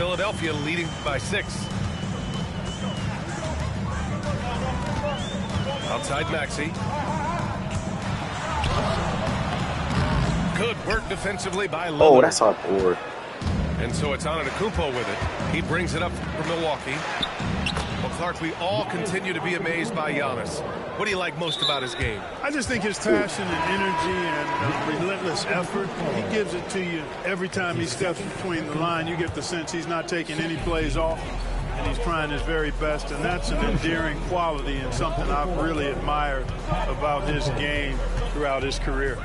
Philadelphia leading by 6. Outside Maxey. Good work defensively by Lillard. Oh, that's on board. And so it's Antetokounmpo with it. He brings it up for Milwaukee. Well, Clark, we all continue to be amazed by Giannis. What do you like most about his game? I just think his passion and energy and relentless effort. He gives it to you every time he steps between the line. You get the sense he's not taking any plays off, and he's trying his very best, and that's an endearing quality and something I've really admired about his game throughout his career.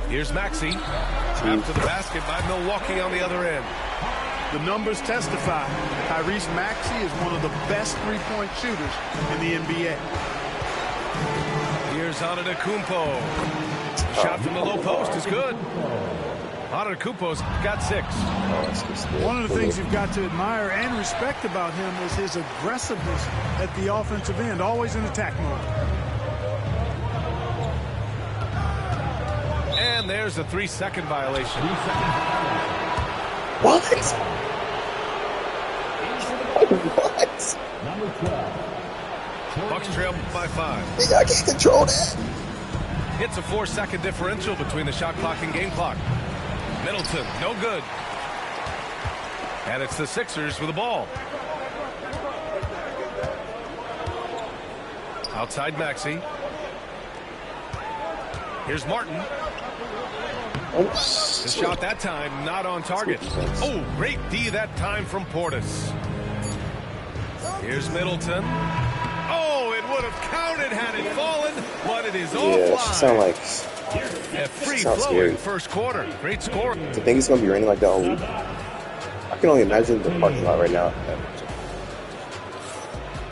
Here's Maxey. Trapped to the basket by Milwaukee on the other end. The numbers testify. Tyrese Maxey is one of the best three-point shooters in the NBA. Here's Antetokounmpo. Shot from the low post is good. Antetokounmpo's got 6. One of the things you've got to admire and respect about him is his aggressiveness at the offensive end, always in attack mode. And there's a 3-second violation. What? What? Bucks trail by 5. I can't control that. It's a 4-second differential between the shot clock and game clock. Middleton, no good. And it's the Sixers with the ball. Outside Maxey. Here's Martin. The shot that time not on target. Oh, great D that time from Portis. Here's Middleton. Oh, it would have counted had it fallen, but it is offline. Yeah, she sound like free flowing first quarter. Great score. Do you think it's gonna be raining like that all week? I can only imagine the parking lot right now.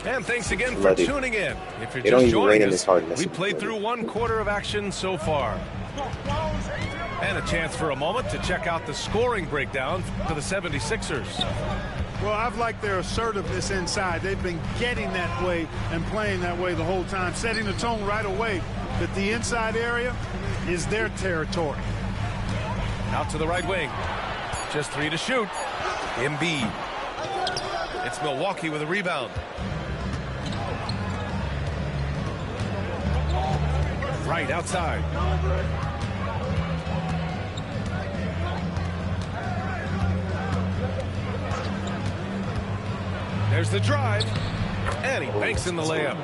And thanks again for tuning in. If you're it don't just even rain joining in this hard. us, we played through 1 quarter of action so far. And a chance for a moment to check out the scoring breakdown for the 76ers. Well, I've liked their assertiveness inside. They've been getting that way and playing that way the whole time, setting the tone right away that the inside area is their territory. Out to the right wing. Just 3 to shoot. Embiid. It's Milwaukee with a rebound. Right outside. There's the drive, and he banks in the layup.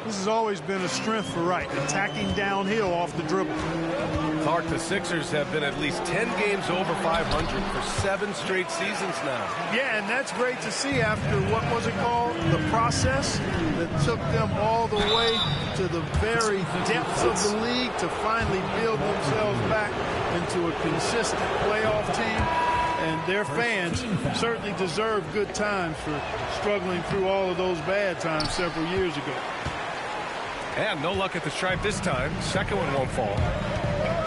This has always been a strength for Wright, attacking downhill off the dribble. Clark, the Sixers have been at least 10 games over 500 for 7 straight seasons now. Yeah, and that's great to see after, what was it called? The process that took them all the way to the very depths of the league to finally build themselves back into a consistent playoff team. And their fans certainly deserve good times for struggling through all of those bad times several years ago. And no luck at the stripe this time. Second one won't fall.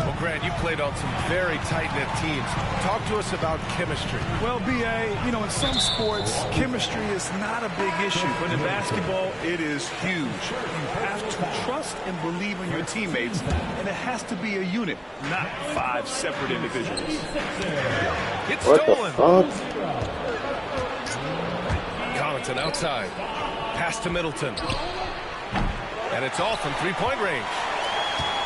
Well, Grant, you played on some very tight-knit teams. Talk to us about chemistry. Well, B.A., you know, in some sports, chemistry is not a big issue. But in basketball, it is huge. You have to trust and believe in your teammates, and it has to be a unit, not 5 separate individuals. It's stolen. What? Connaughton outside. Pass to Middleton. And it's all from 3-point range.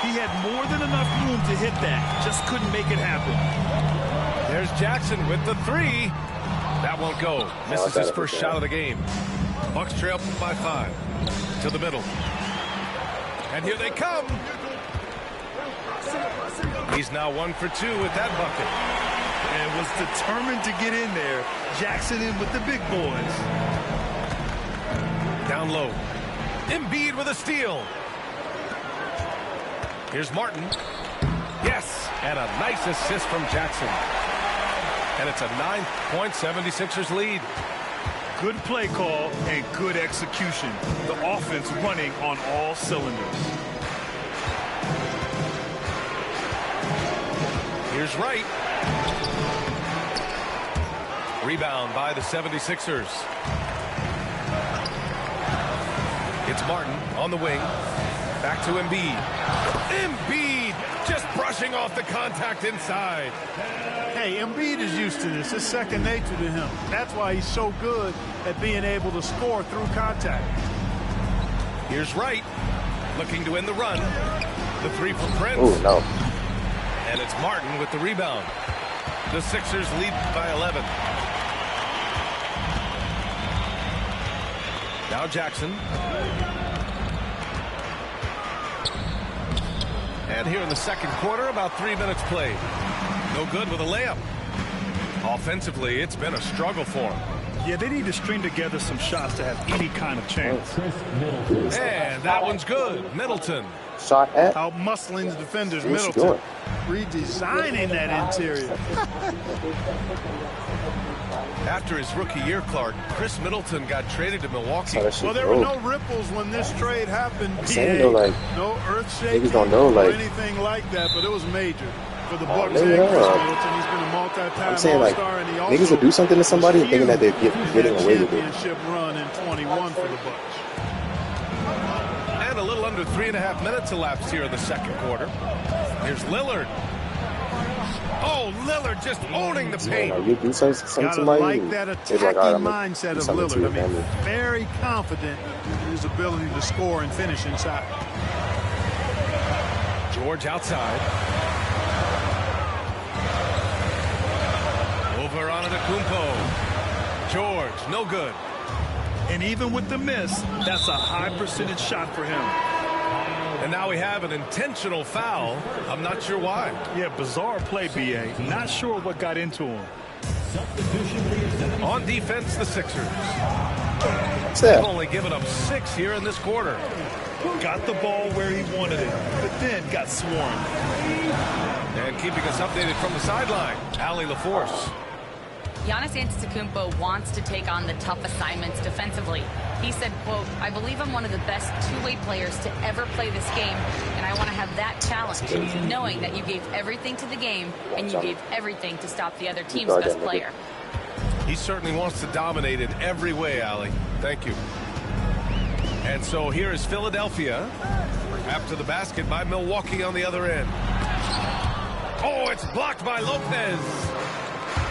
He had more than enough room to hit that. Just couldn't make it happen. There's Jackson with the 3. That won't go. Misses his first shot of the game. Bucks trail by 5. To the middle. And here they come. He's now 1 for 2 with that bucket. And was determined to get in there. Jackson in with the big boys. Down low. Embiid with a steal. Here's Martin. Yes, and a nice assist from Jackson. And it's a 9-point 76ers lead. Good play call and good execution. The offense running on all cylinders. Here's Wright. Rebound by the 76ers. It's Martin on the wing. Back to Embiid. Embiid just brushed finishing off the contact inside. Hey, Embiid is used to this. It's second nature to him. That's why he's so good at being able to score through contact. Here's Wright, looking to win the run. The three from Prince. Oh, no. And it's Martin with the rebound. The Sixers lead by 11. Now Jackson. And here in the second quarter, about 3 minutes played. No good with a layup. Offensively, it's been a struggle for him. Yeah, they need to string together some shots to have any kind of chance. And that one's good. Middleton. Shot at. Out muscling the defenders. What's he Middleton doing? redesigning that interior. After his rookie year, Clark, Chris Middleton got traded to Milwaukee. Well, there were no ripples when this trade happened. Though, like, no earth shaking niggas don't know, like, or anything like that, but it was major for the Bucks no, and yeah. Chris Middleton. He's been a multi-time I'm saying, like, All-Star, and he also niggas will do something to somebody thinking that they're getting away with it. championship run in 21 for the Bucks. And a little under 3.5 minutes elapsed here in the second quarter. Here's Lillard. Oh, Lillard just owning the paint. You do something to Gotta somebody. like that attacking Like, all right, mindset of Lillard. I mean, very confident in his ability to score and finish inside. George outside. Over on Antetokounmpo. George, no good. And even with the miss, that's a high percentage shot for him. And now we have an intentional foul. I'm not sure why. Yeah, bizarre play, B.A. Not sure what got into him. On defense, the Sixers. What's They've that? only given up 6 here in this quarter. Got the ball where he wanted it, but then got swarmed. And keeping us updated from the sideline, Allie LaForce. Giannis Antetokounmpo wants to take on the tough assignments defensively. He said, quote, "I believe I'm one of the best two-way players to ever play this game, and I want to have that challenge, knowing that you gave everything to the game and you gave everything to stop the other team's best player." He certainly wants to dominate in every way, Allie. Thank you. And so here is Philadelphia. After the basket by Milwaukee on the other end. Oh, it's blocked by Lopez.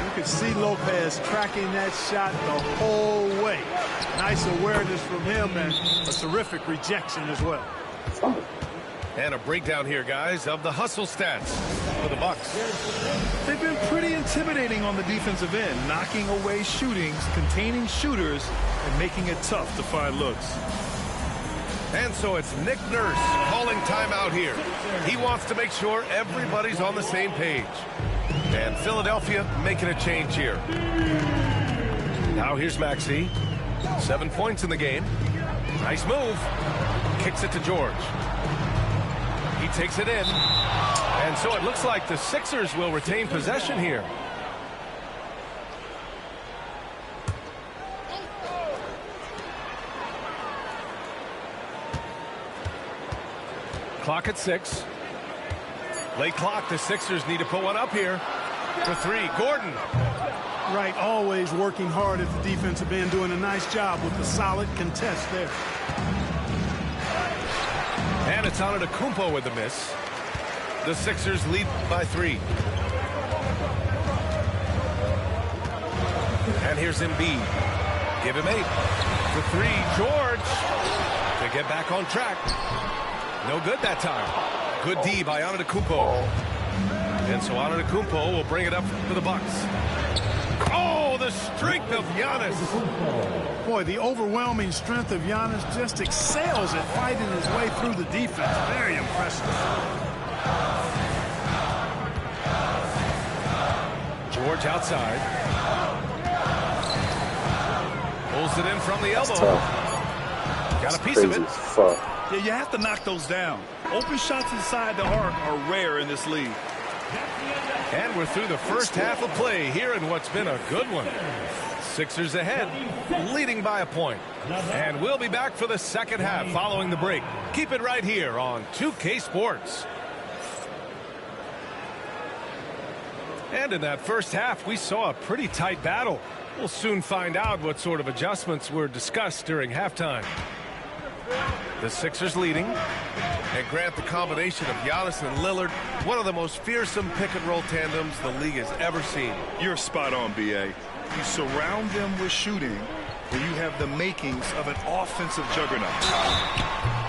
You could see Lopez tracking that shot the whole way. Nice awareness from him and a terrific rejection as well. And a breakdown here, guys, of the hustle stats for the Bucks. They've been pretty intimidating on the defensive end, knocking away shootings, containing shooters, and making it tough to find looks. And so it's Nick Nurse calling timeout here. He wants to make sure everybody's on the same page. And Philadelphia making a change here. Now here's Maxey. 7 points in the game. Nice move. Kicks it to George. He takes it in. And so it looks like the Sixers will retain possession here. Clock at 6. Late clock. The Sixers need to put one up here. For 3. Gordon. Right, always working hard at the defensive end, doing a nice job with the solid contest there. And it's on Antetokounmpo with the miss. The Sixers lead by 3. And here's Embiid. Give him 8. For 3. George. To get back on track. No good that time. Good D by Antetokounmpo. And so Antetokounmpo will bring it up for the Bucks. Oh, the strength of Giannis. Boy, the overwhelming strength of Giannis just excels at fighting his way through the defense. Very impressive. George outside. Pulls it in from the elbow. Got a piece of it. Yeah, you have to knock those down. Open shots inside the arc are rare in this league. And we're through the first half of play here in what's been a good one. Sixers ahead, leading by a point. And we'll be back for the second half following the break. Keep it right here on 2K Sports. And in that first half, we saw a pretty tight battle. We'll soon find out what sort of adjustments were discussed during halftime. The Sixers leading. And Grant, the combination of Giannis and Lillard, one of the most fearsome pick-and-roll tandems the league has ever seen. You're spot on, B.A. You surround them with shooting, and you have the makings of an offensive juggernaut.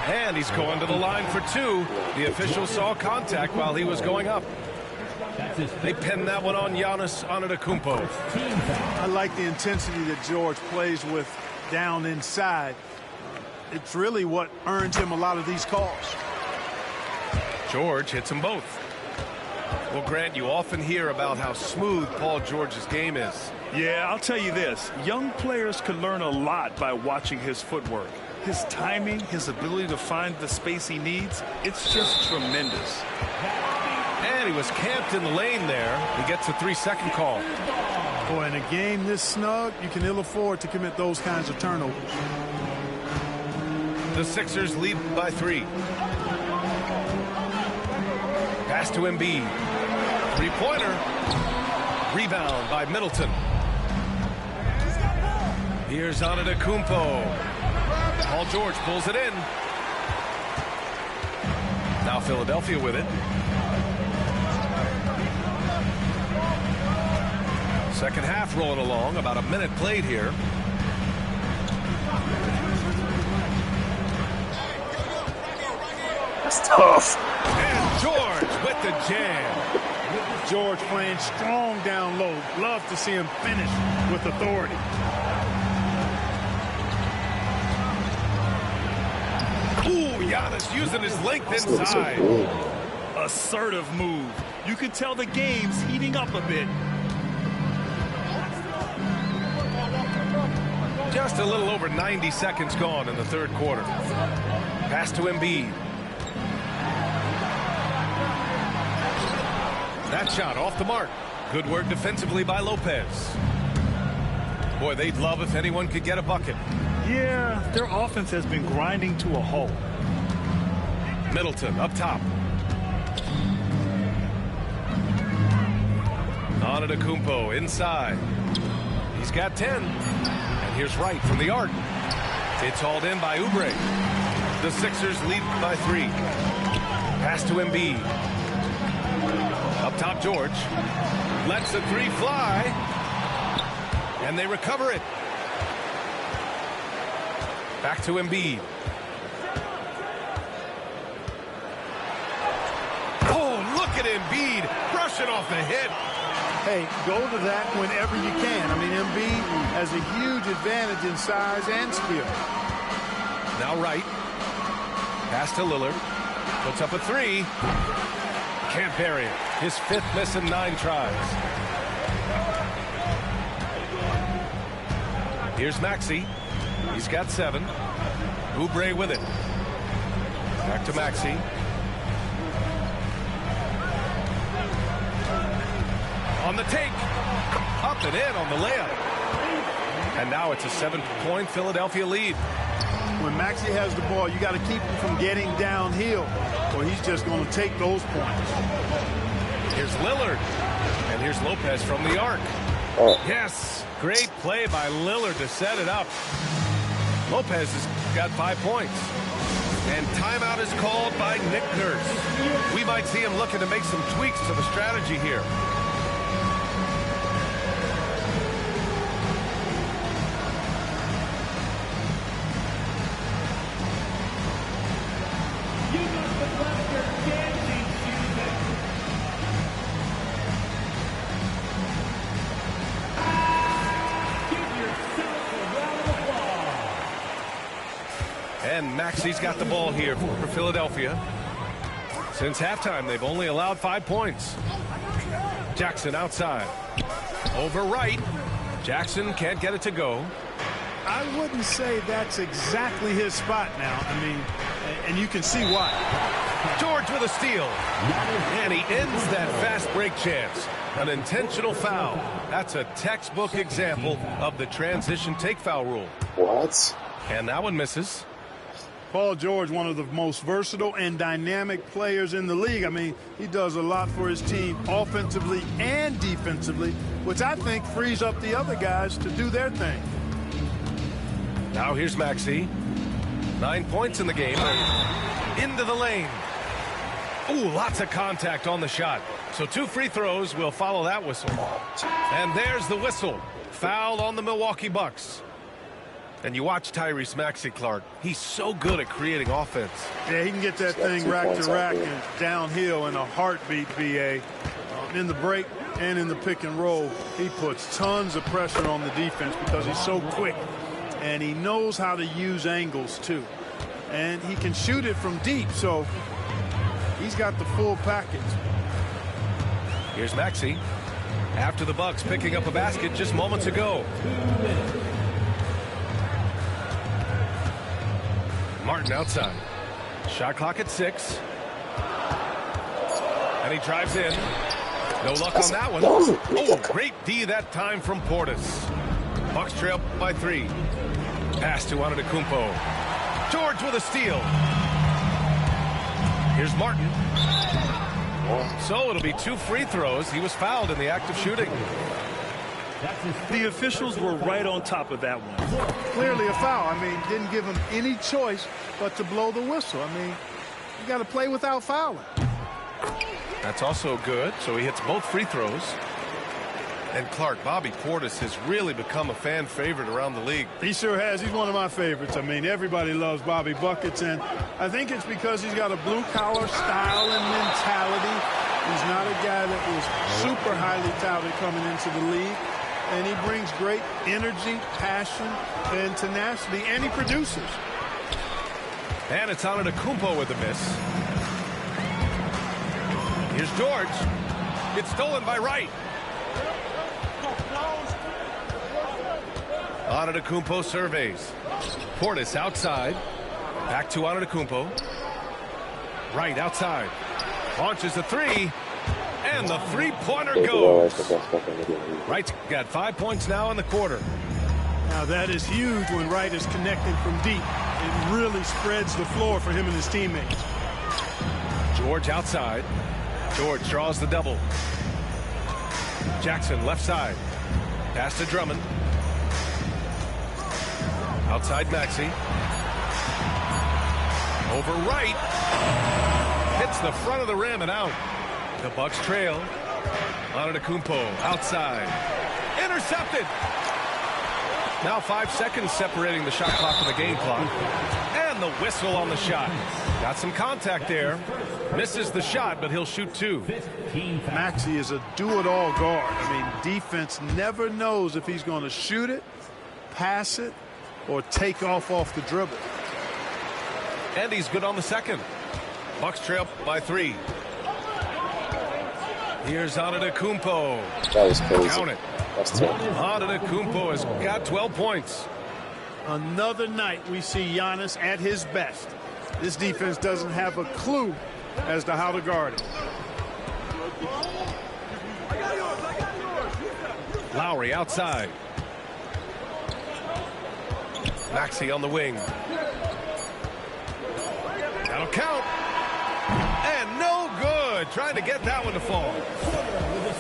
And he's going to the line for two. The official saw contact while he was going up. They pinned that one on Giannis Antetokounmpo. I like the intensity that George plays with down inside. It's really what earns him a lot of these calls. George hits them both. Well, Grant, you often hear about how smooth Paul George's game is. Yeah, I'll tell you this. Young players can learn a lot by watching his footwork. His timing, his ability to find the space he needs, it's just tremendous. And he was camped in the lane there. He gets a 3-second call. Boy, in a game this snug, you can ill afford to commit those kinds of turnovers. The Sixers lead by 3. Pass to Embiid. Three-pointer. Rebound by Middleton. Here's Antetokounmpo. Paul George pulls it in. Now Philadelphia with it. Second half rolling along. About a minute played here. That's tough. And George with the jam. George playing strong down low. Love to see him finish with authority. Ooh, Giannis using his length inside. Assertive move. You can tell the game's heating up a bit. Just a little over 90 seconds gone in the third quarter. Pass to Embiid. That shot off the mark. Good work defensively by Lopez. Boy, they'd love if anyone could get a bucket. Yeah, their offense has been grinding to a halt. Middleton up top. Antetokounmpo inside. He's got 10. And here's Wright from the arc. It's hauled in by Oubre. The Sixers lead by 3. Pass to Embiid. Up top, George. Lets the 3 fly. And they recover it. Back to Embiid. Oh, look at Embiid brushing off the hit. Hey, go to that whenever you can. I mean, Embiid has a huge advantage in size and skill. Now Wright. Pass to Lillard. Puts up a 3. Can't bury it. His 5th miss in 9 tries. Here's Maxey. He's got 7. Oubre with it. Back to Maxey. On the take. Up and in on the layup. And now it's a 7-point Philadelphia lead. When Maxey has the ball, you got to keep him from getting downhill, or he's just going to take those points. Here's Lillard. And here's Lopez from the arc. Oh. Yes. Great play by Lillard to set it up. Lopez has got 5 points. And timeout is called by Nick Nurse. We might see him looking to make some tweaks to the strategy here. And Maxey's got the ball here for Philadelphia. Since halftime, they've only allowed 5 points. Jackson outside. Over Wright. Jackson can't get it to go. I wouldn't say that's exactly his spot now. I mean, and you can see why. George with a steal. And he ends that fast break chance. An intentional foul. That's a textbook example of the transition take foul rule. What? And that one misses. Paul George, one of the most versatile and dynamic players in the league. I mean, he does a lot for his team offensively and defensively, which I think frees up the other guys to do their thing. Now here's Maxey. 9 points in the game. Into the lane. Ooh, lots of contact on the shot. So 2 free throws will follow that whistle. And there's the whistle. Foul on the Milwaukee Bucks. And you watch Tyrese Maxey, Clark. He's so good at creating offense. Yeah, he can get that thing rack to rack and downhill in a heartbeat, BA. In the break and in the pick and roll, he puts tons of pressure on the defense because he's so quick. And he knows how to use angles, too. And he can shoot it from deep, so he's got the full package. Here's Maxey. After the Bucks picking up a basket just moments ago. Martin outside. Shot clock at 6. And he drives in. No luck on that one. Oh, great D that time from Portis. Bucks trail by 3. Pass to Antetokounmpo. George with a steal. Here's Martin. So it'll be 2 free throws. He was fouled in the act of shooting. The officials were right on top of that one. Clearly a foul. I mean, didn't give him any choice but to blow the whistle. I mean, you got to play without fouling. That's also good. So he hits both free throws. And Clark, Bobby Portis has really become a fan favorite around the league. He sure has. He's one of my favorites. I mean, everybody loves Bobby Buckets, and I think it's because he's got a blue-collar style and mentality. He's not a guy that was super highly touted coming into the league. And he brings great energy, passion, and tenacity, and he produces. And it's Antetokounmpo with the miss. Here's George. It's stolen by Wright. Antetokounmpo surveys. Portis outside. Back to Antetokounmpo. Wright outside. Launches a 3. And the 3-pointer goes. Wright's got 5 points now in the quarter. Now that is huge when Wright is connecting from deep. It really spreads the floor for him and his teammates. George outside. George draws the double. Jackson left side. Pass to Drummond. Outside Maxey. Over Wright. Hits the front of the rim and out. The Bucks trail. Antetokounmpo outside. Intercepted. Now 5 seconds separating the shot clock from the game clock. And the whistle on the shot. Got some contact there. Misses the shot, but he'll shoot 2. Maxey is a do-it-all guard. I mean, defense never knows if he's going to shoot it, pass it, or take off the dribble. And he's good on the second. Bucks trail by 3. Here's Antetokounmpo. That was crazy. Count it. That's tough. Antetokounmpo has got 12 points. Another night we see Giannis at his best. This defense doesn't have a clue as to how to guard it. Lowry outside. Maxey on the wing. That'll count. And no good. Trying to get that one to fall.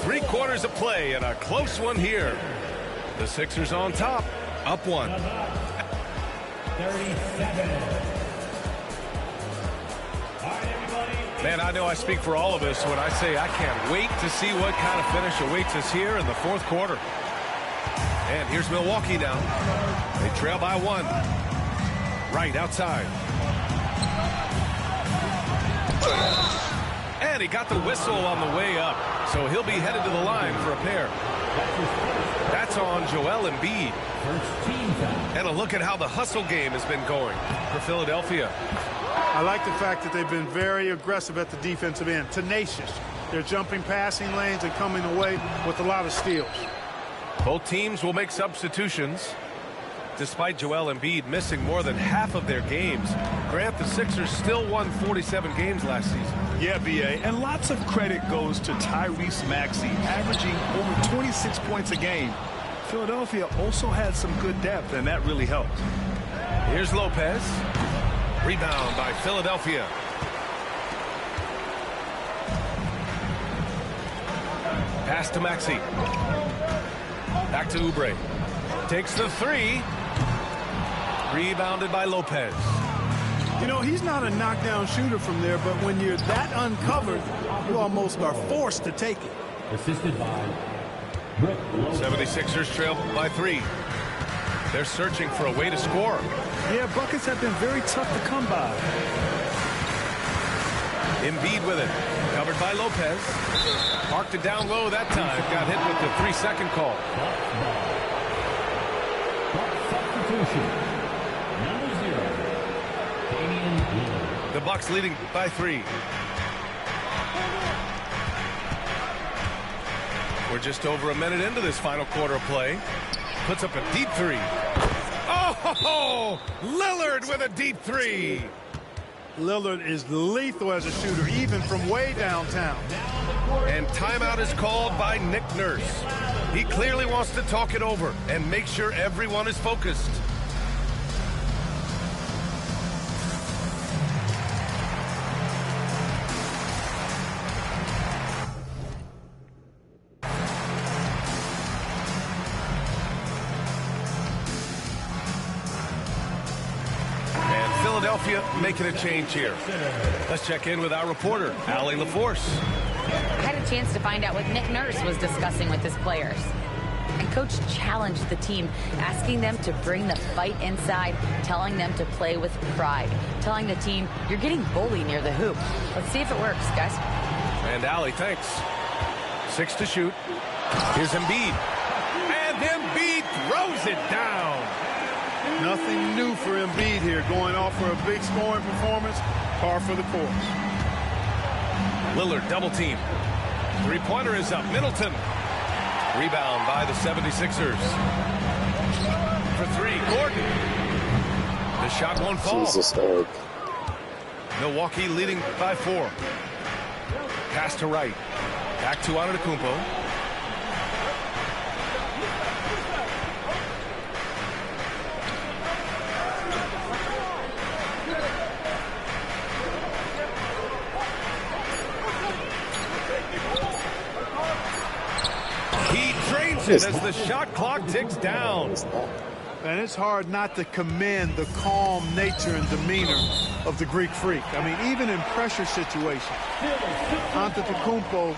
3 quarters of play and a close one here. The Sixers on top. Up 1. 37. Man, I know I speak for all of us when I say I can't wait to see what kind of finish awaits us here in the 4th quarter. And here's Milwaukee now. They trail by 1. Right outside. And he got the whistle on the way up. So he'll be headed to the line for a pair. That's on Joel Embiid. And a look at how the hustle game has been going for Philadelphia. I like the fact that they've been very aggressive at the defensive end. Tenacious. They're jumping passing lanes and coming away with a lot of steals. Both teams will make substitutions. Despite Joel Embiid missing more than half of their games, Grant, the Sixers still won 47 games last season. Yeah, B.A., and lots of credit goes to Tyrese Maxey, averaging over 26 points a game. Philadelphia also had some good depth, and that really helped. Here's Lopez. Rebound by Philadelphia. Pass to Maxey. Back to Oubre. Takes the 3. Rebounded by Lopez. You know, he's not a knockdown shooter from there, but when you're that uncovered, you almost are forced to take it. Assisted by 76ers trail by 3. They're searching for a way to score. Yeah, buckets have been very tough to come by. Embiid with it. Covered by Lopez. Marked it down low that time. Got hit with the 3-second call. substitution. Number 0, Damian Lillard. The Bucks leading by 3. We're just over a minute into this final quarter of play. Puts up a deep 3. Oh, Lillard with a deep 3. Lillard is lethal as a shooter, even from way downtown. And timeout is called by Nick Nurse. He clearly wants to talk it over and make sure everyone is focused. Philadelphia making a change here. Let's check in with our reporter, Allie LaForce. I had a chance to find out what Nick Nurse was discussing with his players. And Coach challenged the team, asking them to bring the fight inside, telling them to play with pride, telling the team, you're getting bullied near the hoop. Let's see if it works, guys. And Allie, thanks. 6 to shoot. Here's Embiid. And Embiid throws it down. Nothing new for Embiid here, going off for a big scoring performance, par for the course. Lillard double team. Three-pointer is up. Middleton. Rebound by the 76ers. For 3, Gordon. The shot won't fall. Jesus, Eric. Milwaukee leading by 4. Pass to Wright. Back to Antetokounmpo. As the shot clock ticks down. And it's hard not to commend the calm nature and demeanor of the Greek Freak. I mean, even in pressure situations, Antetokounmpo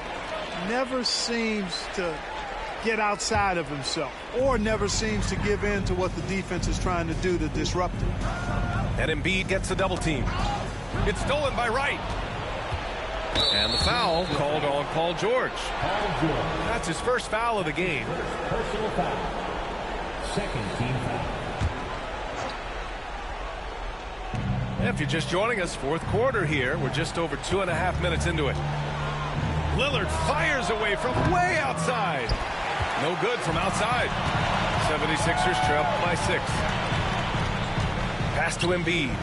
never seems to get outside of himself or never seems to give in to what the defense is trying to do to disrupt him. And Embiid gets the double team. It's stolen by Wright. And the foul called on Paul George. That's his first foul of the game. Personal foul. Second team foul. If you're just joining us, fourth quarter here. We're just over 2.5 minutes into it. Lillard fires away from way outside. No good from outside. 76ers trail by 6. Pass to Embiid.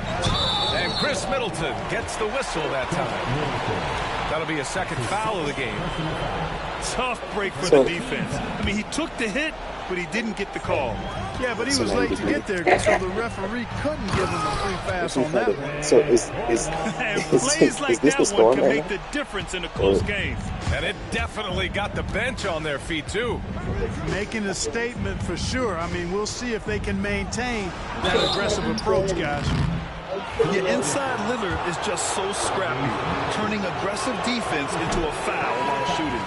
And Chris Middleton gets the whistle that time. That'll be a second foul of the game. Tough break for the defense. I mean, he took the hit, but he didn't get the call. Yeah, but he was late to get there, so the referee couldn't give him a free pass on that one. So is plays like this the that storm one can right make now? the difference in a close game. And it definitely got the bench on their feet, too. Making a statement for sure. I mean, we'll see if they can maintain that aggressive approach, guys. Yeah, inside Lillard is just so scrappy, turning aggressive defense into a foul while shooting.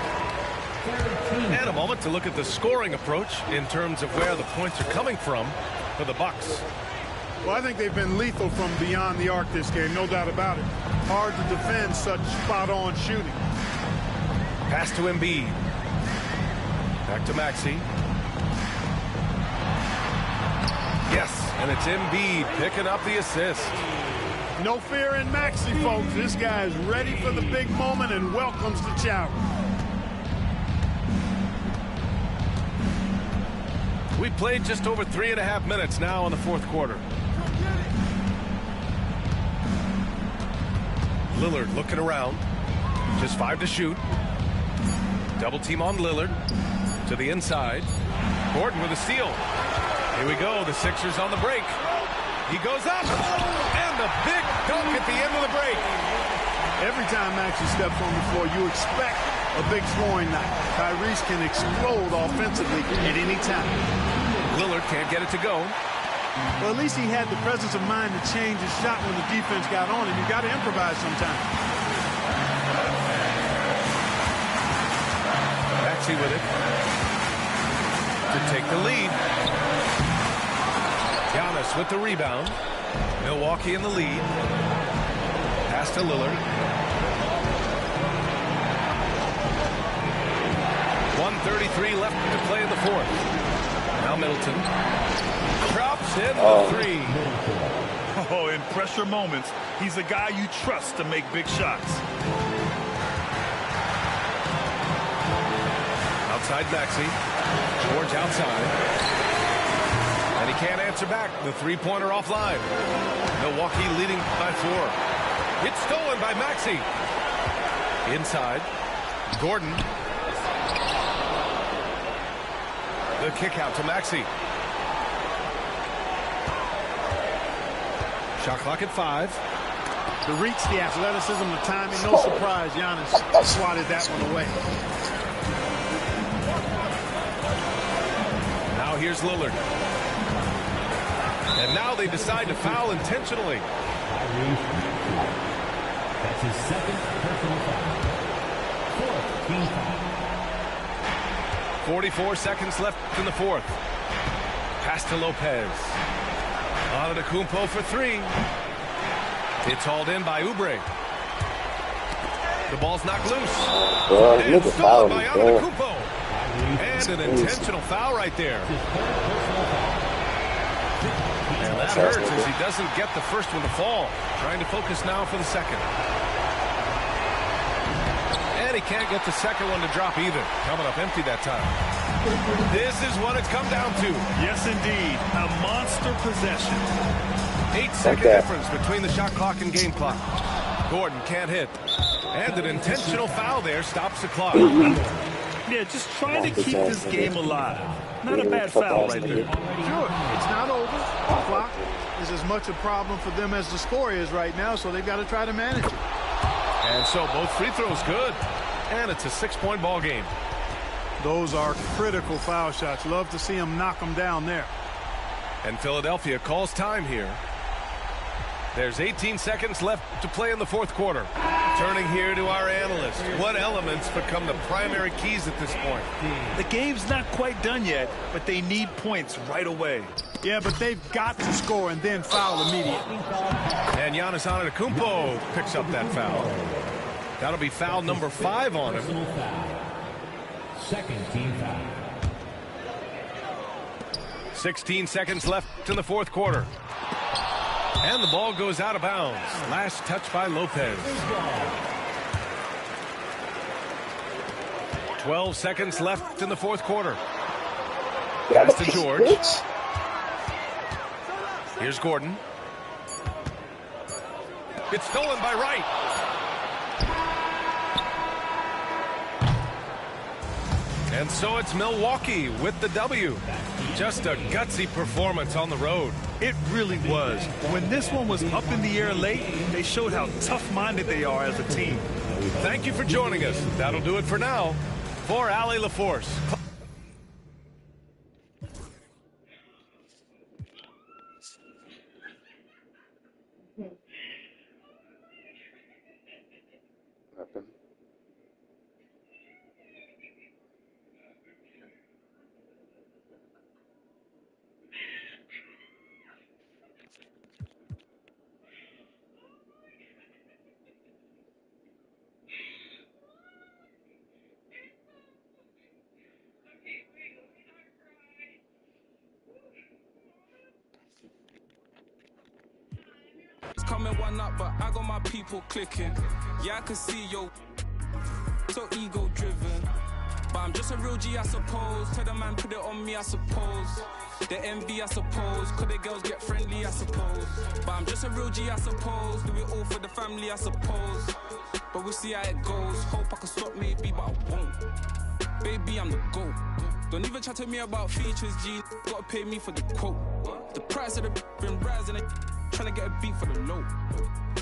And a moment to look at the scoring approach in terms of where the points are coming from for the Bucks. Well, I think they've been lethal from beyond the arc this game, no doubt about it. Hard to defend such spot-on shooting. Pass to Embiid. Back to Maxey. Yes, and it's Embiid picking up the assist. No fear in Maxey, folks. This guy is ready for the big moment and welcomes the challenge. We've played just over 3.5 minutes now in the fourth quarter. Lillard looking around. Just 5 to shoot. Double team on Lillard. To the inside. Gordon with a steal. Here we go. The Sixers on the break. He goes up. And the big dunk at the end of the break. Every time Maxey steps on the floor, you expect a big scoring night. Tyrese can explode offensively at any time. Lillard can't get it to go. Well, at least he had the presence of mind to change his shot when the defense got on him. You got to improvise sometimes. Maxey with it to take the lead. Giannis with the rebound. Milwaukee in the lead. Pass to Lillard. 1:33 left to play in the fourth. Now Middleton drops in the three. Oh, in pressure moments, he's a guy you trust to make big shots. Outside Maxey. George outside. And he can't answer back. The three-pointer offline. Milwaukee leading by 4. It's stolen by Maxey. Inside. Gordon. The kick out to Maxey. Shot clock at 5. The reach, the athleticism, the timing, no surprise. Giannis swatted that one away. Now here's Lillard. And now they decide to foul intentionally. That's his second personal foul. 4th team foul. 44 seconds left in the fourth. Pass to Lopez. Antetokounmpo for 3. It's hauled in by Oubre. The ball's knocked loose. And stolen by Antetokounmpo. And an intentional foul right there. And that hurts as he doesn't get the first one to fall. Trying to focus now for the second. And he can't get the second one to drop either. Coming up empty that time. This is what it's come down to. Yes, indeed. A monster possession. 8-second difference between the shot clock and game clock. Gordon can't hit. And an intentional foul there stops the clock. Yeah, just trying to keep this game alive. Not a bad foul right there. Sure, it's not over. The clock is as much a problem for them as the score is right now, so they've got to try to manage it. And so both free throws good. And it's a 6-point ball game. Those are critical foul shots. Love to see them knock them down there. And Philadelphia calls time here. There's 18 seconds left to play in the fourth quarter. Turning here to our analyst. What elements become the primary keys at this point? The game's not quite done yet, but they need points right away. Yeah, but they've got to score and then foul immediately. And Giannis Antetokounmpo picks up that foul. That'll be foul number 5 on him. Second team foul. 16 seconds left in the fourth quarter. And the ball goes out of bounds. Last touch by Lopez. 12 seconds left in the fourth quarter. Pass to George. Here's Gordon. It's stolen by Wright. And so it's Milwaukee with the W. Just a gutsy performance on the road. It really was. When this one was up in the air late, they showed how tough-minded they are as a team. Thank you for joining us. That'll do it for now. For Allie LaForce. Coming one up, but I got my people clicking. Yeah, I can see yo, so ego driven. But I'm just a real G, I suppose. Tell the man put it on me, I suppose. The envy, I suppose. Could the girls get friendly, I suppose. But I'm just a real G, I suppose. Do it all for the family, I suppose. But we'll see how it goes. Hope I can stop maybe, but I won't. Baby, I'm the GOAT. Don't even chat to me about features, G. Gotta pay me for the quote. The price of the been rising. Trying to get a beat for the low.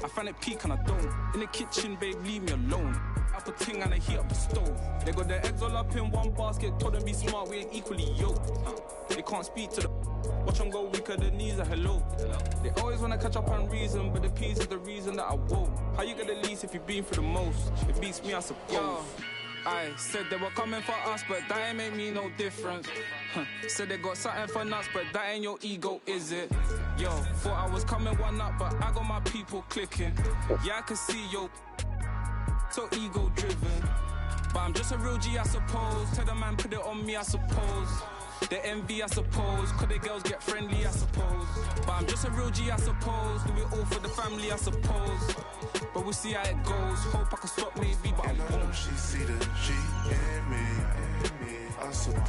I find it peak and I don't. In the kitchen, babe, leave me alone. I put ting and I heat up the stove. They got their eggs all up in one basket. Told them be smart, we ain't equally yoked. They can't speak to the Watch them go weaker, the knees are hello. They always wanna catch up on reason, but the peas is the reason that I woke. How you get the least if you've been through the most? It beats me, I suppose. I said they were coming for us, but that ain't make me no difference. Said they got something for nuts, but that ain't your ego, is it? Yo, thought I was coming one up, but I got my people clicking. Yeah, I can see yo, so ego driven. But I'm just a real G, I suppose. Tell the man put it on me, I suppose. The envy, I suppose. Could the girls get friendly, I suppose. But I'm just a real G, I suppose. Do it all for the family, I suppose. But we'll see how it goes. Hope I can stop maybe, but I won't. She see the G in me. I suppose.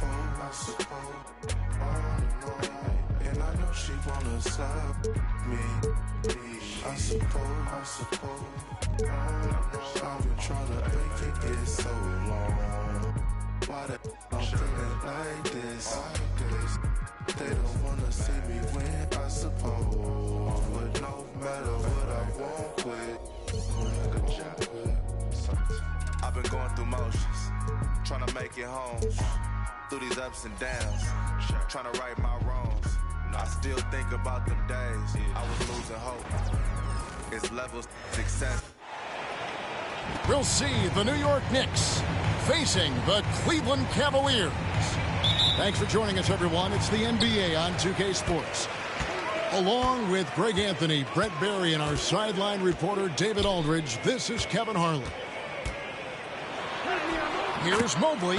And I know she wanna stop me. I suppose. I've been trying to make it get so long. Why the I'm feeling like this? They don't wanna see me win, I suppose. But no matter what I won't quit. I've been going through motions, trying to make it home. Through these ups and downs, trying to right my wrongs. I still think about them days I was losing hope. It's levels success. We'll see the New York Knicks facing the Cleveland Cavaliers. Thanks for joining us, everyone. It's the NBA on 2K Sports. Along with Greg Anthony, Brett Barry, and our sideline reporter David Aldridge, this is Kevin Harlan. Here's Mobley.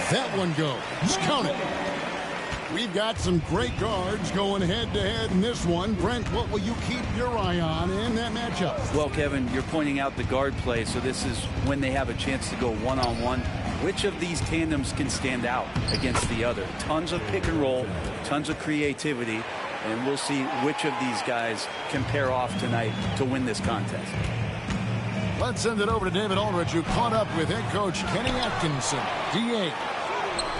That one goes. Count it. We've got some great guards going head-to-head in this one. Brent, what will you keep your eye on in that matchup? Well, Kevin, you're pointing out the guard play, so this is when they have a chance to go one-on-one. Which of these tandems can stand out against the other? Tons of pick and roll, tons of creativity, and we'll see which of these guys can pair off tonight to win this contest. Let's send it over to David Aldridge, who caught up with head coach Kenny Atkinson, DA.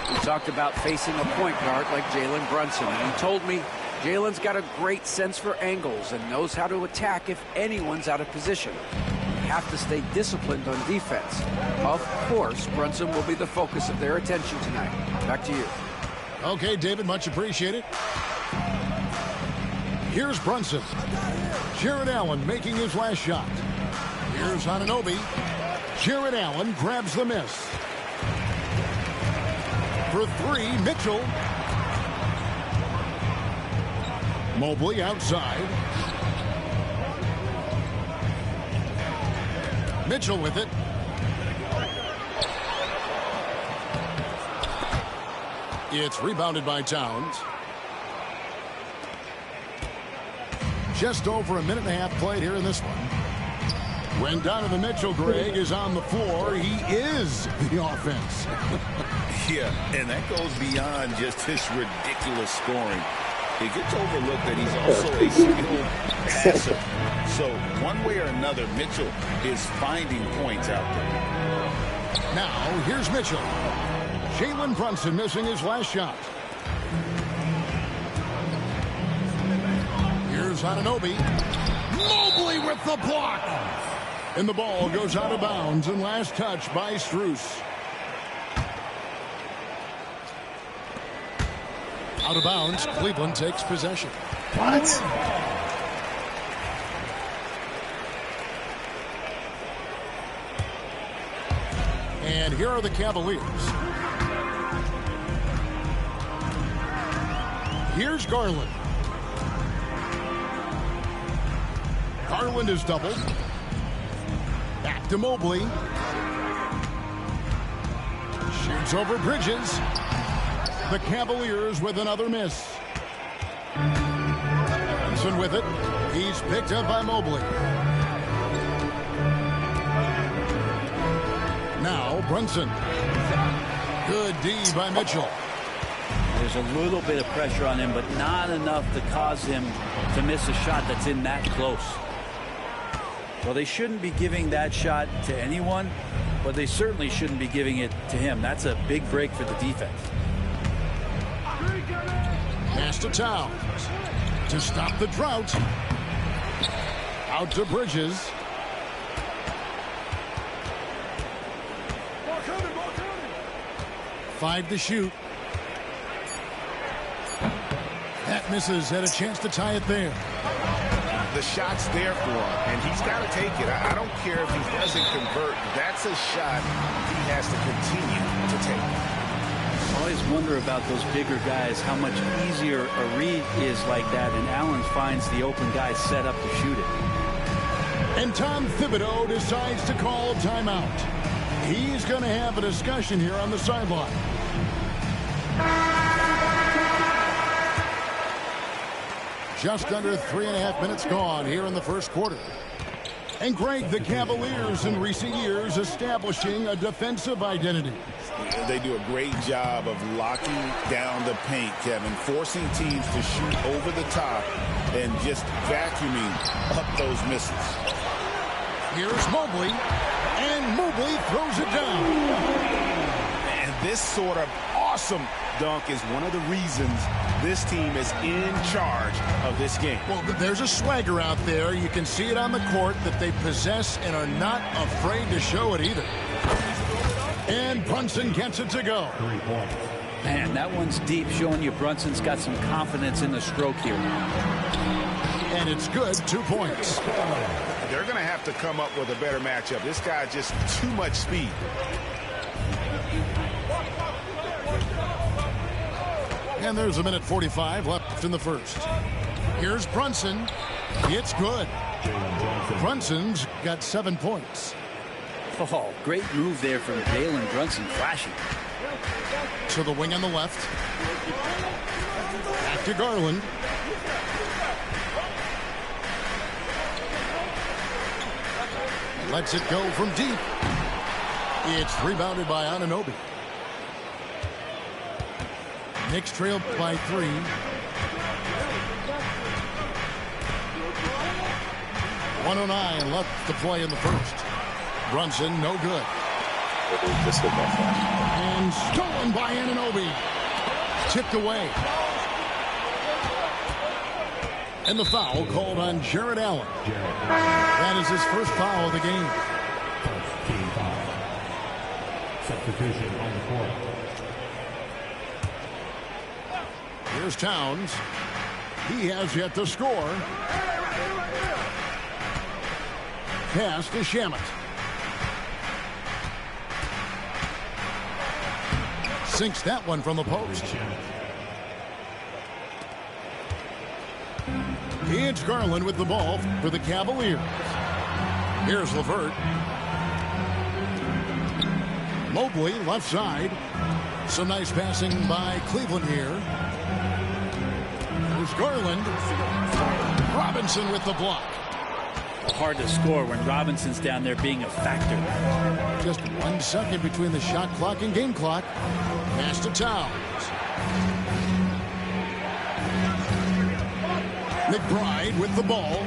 We talked about facing a point guard like Jalen Brunson. And he told me Jalen's got a great sense for angles and knows how to attack if anyone's out of position. You have to stay disciplined on defense. Of course, Brunson will be the focus of their attention tonight. Back to you. Okay, David, much appreciated. Here's Brunson. Jared Allen making his last shot. Here's Anunoby. Jared Allen grabs the miss. For three, Mitchell. Mobley outside. Mitchell with it. It's rebounded by Towns. Just over a minute and a half played here in this one. When Donovan Mitchell, Greg, is on the floor, he is the offense. Yeah, and that goes beyond just his ridiculous scoring. It gets overlooked that he's also a skilled passer. So one way or another, Mitchell is finding points out there. Now, here's Mitchell. Jalen Brunson missing his last shot. Here's Anunoby. Mobley with the block. And the ball goes out of bounds, and last touch by Strus. Out of bounds, Cleveland takes possession. What? And here are the Cavaliers. Here's Garland. Garland is doubled. Back to Mobley. Shoots over Bridges. The Cavaliers with another miss. Brunson with it. He's picked up by Mobley. Now Brunson. Good D by Mitchell. There's a little bit of pressure on him, but not enough to cause him to miss a shot that's in that close. Well, they shouldn't be giving that shot to anyone, but they certainly shouldn't be giving it to him. That's a big break for the defense. Pass to Towns to stop the drought. Out to Bridges. Five to shoot. That misses, had a chance to tie it there. The shot's there for him, and he's got to take it. I don't care if he doesn't convert. That's a shot he has to continue to take. I always wonder about those bigger guys, how much easier a read is like that, and Allen finds the open guy set up to shoot it. And Tom Thibodeau decides to call a timeout. He's going to have a discussion here on the sideline. Just under 3.5 minutes gone here in the first quarter. And Greg, the Cavaliers in recent years establishing a defensive identity. They do a great job of locking down the paint, Kevin, forcing teams to shoot over the top and just vacuuming up those misses. Here's Mobley, and Mobley throws it down. And this sort of awesome dunk is one of the reasons this team is in charge of this game. Well, there's a swagger out there. You can see it on the court that they possess and are not afraid to show it either. And Brunson gets it to go. Man, that one's deep, showing you Brunson's got some confidence in the stroke here. And it's good, 2 points. They're going to have to come up with a better matchup. This guy just too much speed. And there's 1:45 left in the first. Here's Brunson. It's good. Brunson's got 7 points. Oh, great move there from Jalen Brunson, flashing. To the wing on the left. Back to Garland. Lets it go from deep. It's rebounded by Anunoby. Knicks trail by 3. .109 left to play in the first. Brunson, no good. And stolen by Anunoby. Tipped away. And the foul called on Jared Allen. That is his first foul of the game. Substitution on the court. Here's Towns. He has yet to score. Pass to Shamet. Sinks that one from the post. It's Garland with the ball for the Cavaliers. Here's LeVert. Mobley left side. Some nice passing by Cleveland here. Here's Garland. Robinson with the block. Hard to score when Robinson's down there being a factor. Just 1 second between the shot clock and game clock. Pass to Towns. McBride with the ball.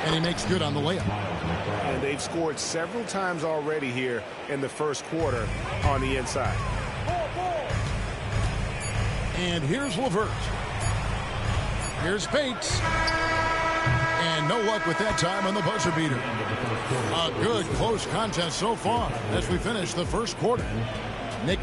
And he makes good on the layup. And they've scored several times already here in the first quarter on the inside. And here's LeVert. Here's Bates. And no luck with that time on the buzzer beater. A good close contest so far as we finish the first quarter. Nick.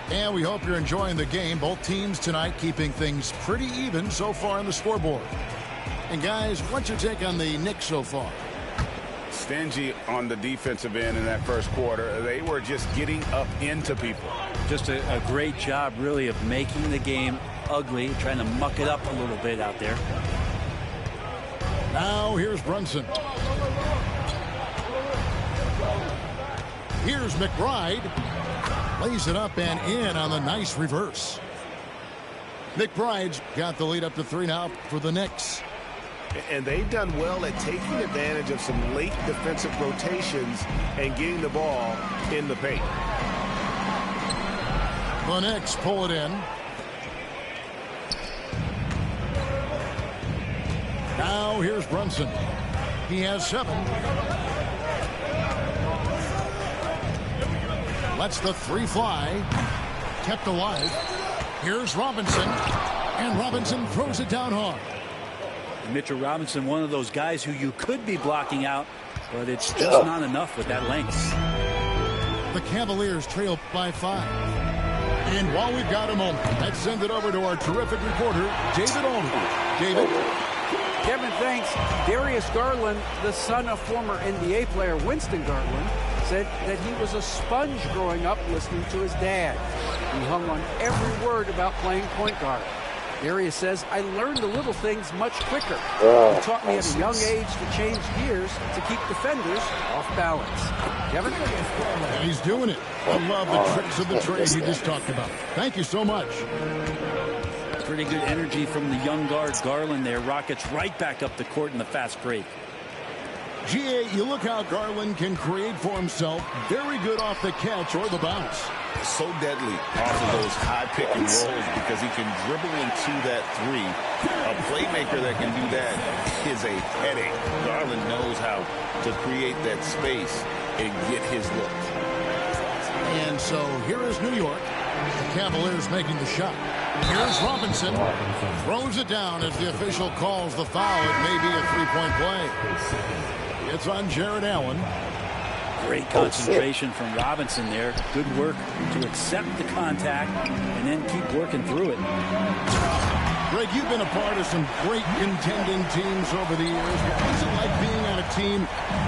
And we hope you're enjoying the game. Both teams tonight keeping things pretty even so far on the scoreboard. And guys, what's your take on the Knicks so far? Stingy on the defensive end in that first quarter. They were just getting up into people. Just a great job, really, of making the game ugly, trying to muck it up a little bit out there. Now here's Brunson. Here's McBride. Lays it up and in on the nice reverse. McBride's got the lead up to 3 now for the Knicks. And they've done well at taking advantage of some late defensive rotations and getting the ball in the paint. The Knicks pull it in. Now here's Brunson. He has 7. Lets the 3 fly. Kept alive. Here's Robinson. And Robinson throws it down hard. Mitchell Robinson, one of those guys who you could be blocking out, but it's just not enough with that length. The Cavaliers trail by 5. And while we've got a moment, let's send it over to our terrific reporter, David Aldridge. David? Kevin, thanks. Darius Garland, the son of former NBA player Winston Garland, said that he was a sponge growing up listening to his dad. He hung on every word about playing point guard. Darius says, I learned the little things much quicker. He taught me at a young age to change gears to keep defenders off balance. Kevin? And he's doing it. I love the tricks of the trade he just talked about. Thank you so much. Pretty good energy from the young guard Garland there. Rockets right back up the court in the fast break. GA, you look how Garland can create for himself. Very good off the catch or the bounce. So deadly off of those high pick and rolls because he can dribble into that three. A playmaker that can do that is a headache. Garland knows how to create that space and get his look. And so here is New York. The Cavaliers making the shot. Here's Robinson. Throws it down as the official calls the foul. It may be a three-point play. It's on Jared Allen. Great concentration from Robinson there. Good work to accept the contact and then keep working through it. Greg, you've been a part of some great contending teams over the years. What is it like being on a team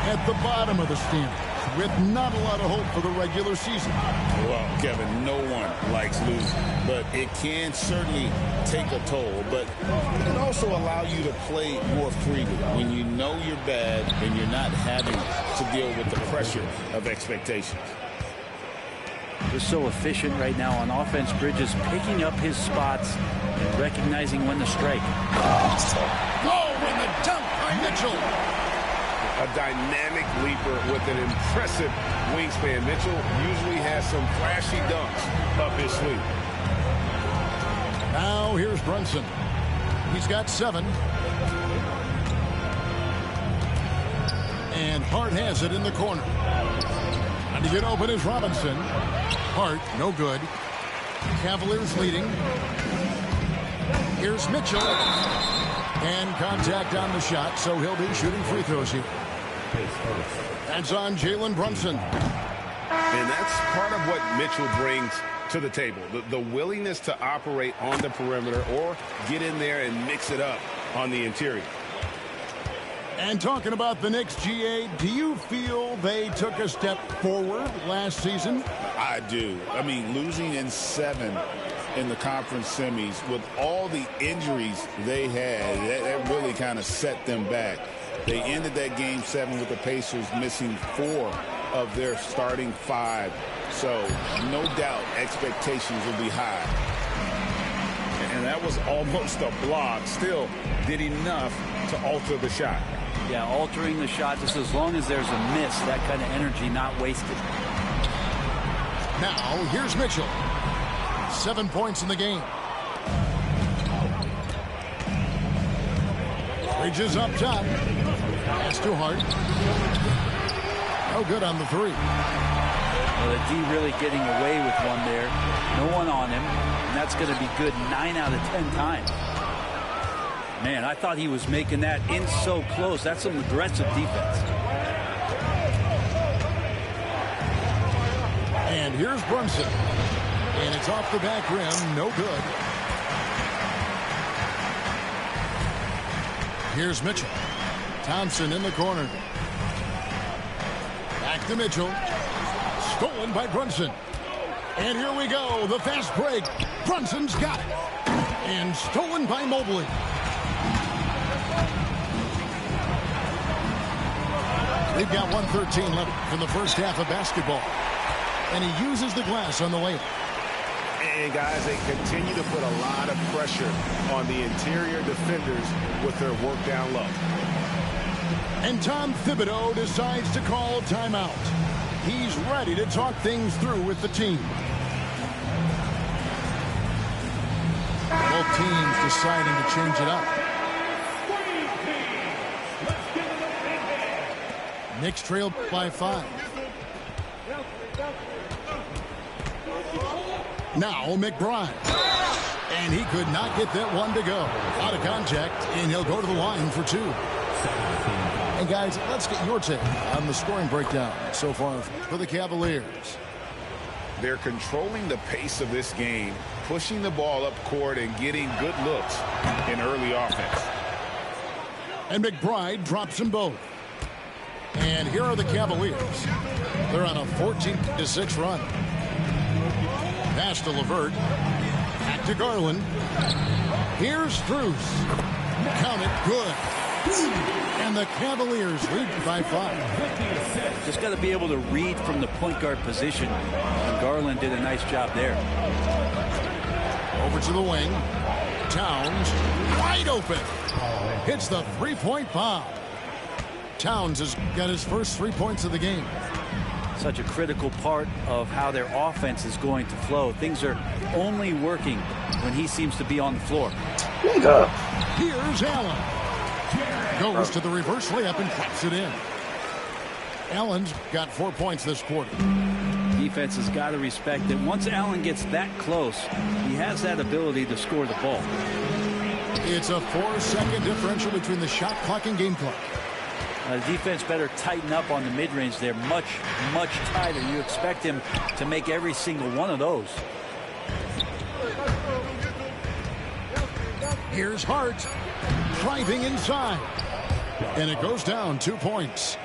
at the bottom of the standings with not a lot of hope for the regular season? Well, Kevin, no one likes losing, but it can certainly take a toll. But it can also allow you to play more freely when you know you're bad and you're not having to deal with the pressure of expectations. They're so efficient right now on offense. Bridges picking up his spots and recognizing when to strike. Oh, and the dunk by Mitchell. A dynamic leaper with an impressive wingspan. Mitchell usually has some flashy dunks up his sleeve. Now here's Brunson. He's got 7. And Hart has it in the corner. And to get open is Robinson. Hart, no good. Cavaliers leading. Here's Mitchell. And contact on the shot, so he'll be shooting free throws here. That's on Jalen Brunson. And that's part of what Mitchell brings to the table. The willingness to operate on the perimeter or get in there and mix it up on the interior. And talking about the Knicks, GA, do you feel they took a step forward last season? I do. I mean, losing in 7 in the conference semis with all the injuries they had, that really kind of set them back. They ended that game 7 with the Pacers missing 4 of their starting 5. So no doubt expectations will be high. And that was almost a block. Still did enough to alter the shot. Yeah, altering the shot just as long as there's a miss. That kind of energy not wasted. Now here's Mitchell. 7 points in the game. Bridges up top. That's too hard. No good on the 3. Well, the D really getting away with one there. No one on him. And that's going to be good 9 out of 10 times. Man, I thought he was making that in so close. That's some aggressive defense. And here's Brunson. And it's off the back rim. No good. Here's Mitchell. Thompson in the corner. Back to Mitchell. Stolen by Brunson. And here we go. The fast break. Brunson's got it. And stolen by Mobley. They've got 1:13 left in the first half of basketball. And he uses the glass on the layup. And guys, they continue to put a lot of pressure on the interior defenders with their work down low. And Tom Thibodeau decides to call timeout. He's ready to talk things through with the team. Both teams deciding to change it up. Knicks trail by 5. Now McBride. And he could not get that one to go. Out of contact, and he'll go to the line for 2. And guys, let's get your take on the scoring breakdown so far for the Cavaliers. They're controlling the pace of this game, pushing the ball up court and getting good looks in early offense. And McBride drops them both. And here are the Cavaliers. They're on a 14-6 run. Pass to LeVert. Back to Garland. Here's Strus. Count it, good. And the Cavaliers lead by 5. Just got to be able to read from the point guard position. And Garland did a nice job there. Over to the wing. Towns, wide open. Hits the three-point foul. Towns has got his first 3 points of the game. Such a critical part of how their offense is going to flow. Things are only working when he seems to be on the floor. Here's Allen. Goes to the reverse layup and drops it in. Allen's got 4 points this quarter. Defense has got to respect that once Allen gets that close, he has that ability to score the ball. It's a 4-second differential between the shot clock and game clock. The defense better tighten up on the mid-range. They're much, much tighter. You expect him to make every single one of those. Here's Hart driving inside. And it goes down 2 points.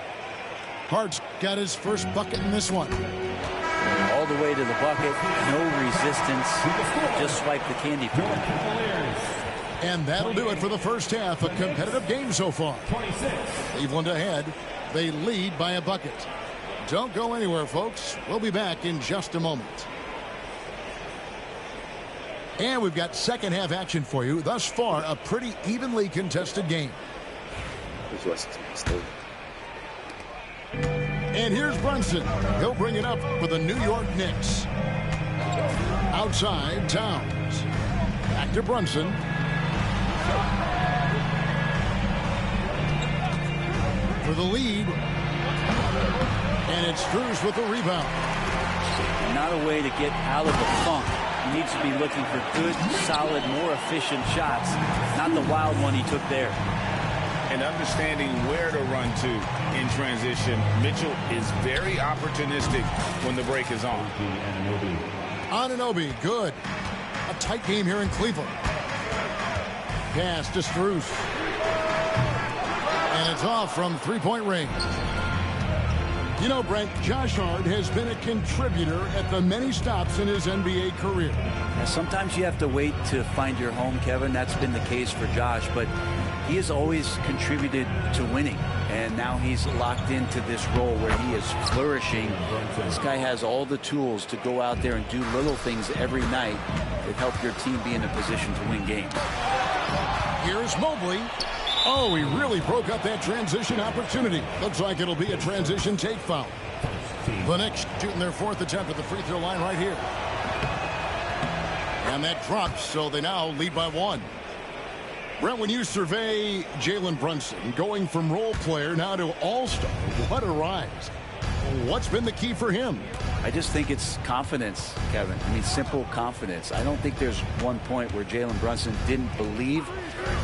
Hart's got his first bucket in this one. All the way to the bucket. No resistance. Just swipe the candy point. And that'll do it for the first half. A competitive game so far. Cleveland ahead. They lead by a bucket. Don't go anywhere, folks. We'll be back in just a moment. And we've got second half action for you. Thus far, a pretty evenly contested game. And here's Brunson. He'll bring it up for the New York Knicks. Outside, Towns. Back to Brunson. For the lead. And it's Strus with the rebound. Not a way to get out of the funk. He needs to be looking for good, solid, more efficient shots. Not the wild one he took there. And understanding where to run to in transition. Mitchell is very opportunistic when the break is on. Anunoby, good. A tight game here in Cleveland. Pass to Strus. And it's off from three-point range. You know, Brent, Josh Hart has been a contributor at the many stops in his NBA career. Now, sometimes you have to wait to find your home, Kevin. That's been the case for Josh, but he has always contributed to winning. And now he's locked into this role where he is flourishing. This guy has all the tools to go out there and do little things every night that help your team be in a position to win games. Here's Mobley. Oh, he really broke up that transition opportunity. Looks like it'll be a transition take foul. The Knicks shooting their fourth attempt at the free throw line right here. And that drops, so they now lead by 1. Brent, when you survey Jalen Brunson going from role player now to all-star, what a rise. What's been the key for him? I just think it's confidence, Kevin. I mean, simple confidence. I don't think there's one point where Jalen Brunson didn't believe